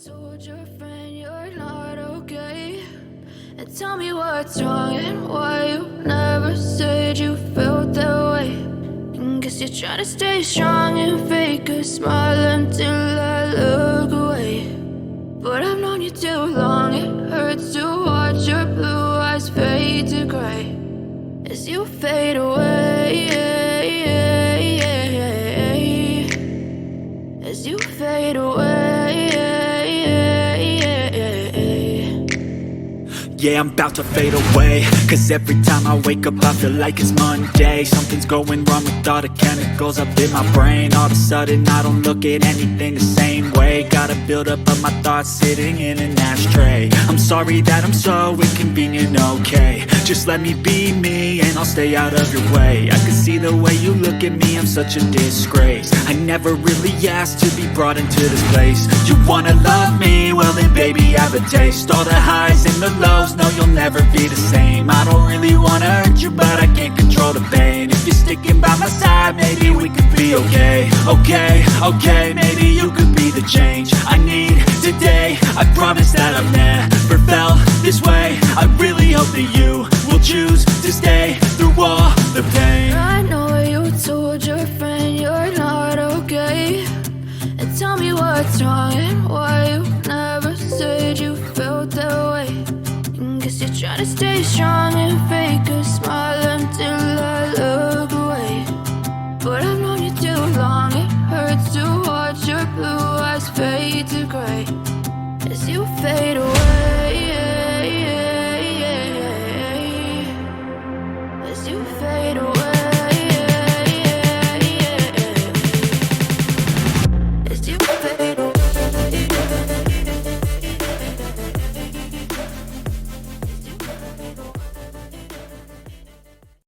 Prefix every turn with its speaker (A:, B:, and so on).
A: told your friend you're not okay, and tell me what's wrong and why you never said you felt that way. And guess you're trying to stay strong and fake a smile until I look away. But I've known you too long, it hurts to watch your blue eyes fade to gray as you fade away, as you fade away.
B: Yeah, I'm about to fade away, cause every time I wake up I feel like it's Monday. Something's going wrong with all the chemicals up in my brain. All of a sudden I don't look at anything the same way. Gotta build up of my thoughts sitting in an ashtray. I'm sorry that I'm so inconvenient, okay. Just let me be me and I'll stay out of your way. I can see the way you look at me, I'm such a disgrace. I never really asked to be brought into this place. You wanna love me? Well then baby have a taste. All the highs and the lows, no you'll never be the same. I don't really wanna hurt you but I can't control the pain. If you're sticking by my side maybe we could be okay. Okay, maybe you could be the change I need today. I promise that I've never felt this way. I really hope that you will choose to stay through all the pain.
A: I know you told your friend you're not okay, and tell me what's wrong and why you never said you felt that way. And guess you're trying to stay strong and fake a smile until I look away. But I've known you too long, it hurts to watch your blue eyes fade to gray as you fade away.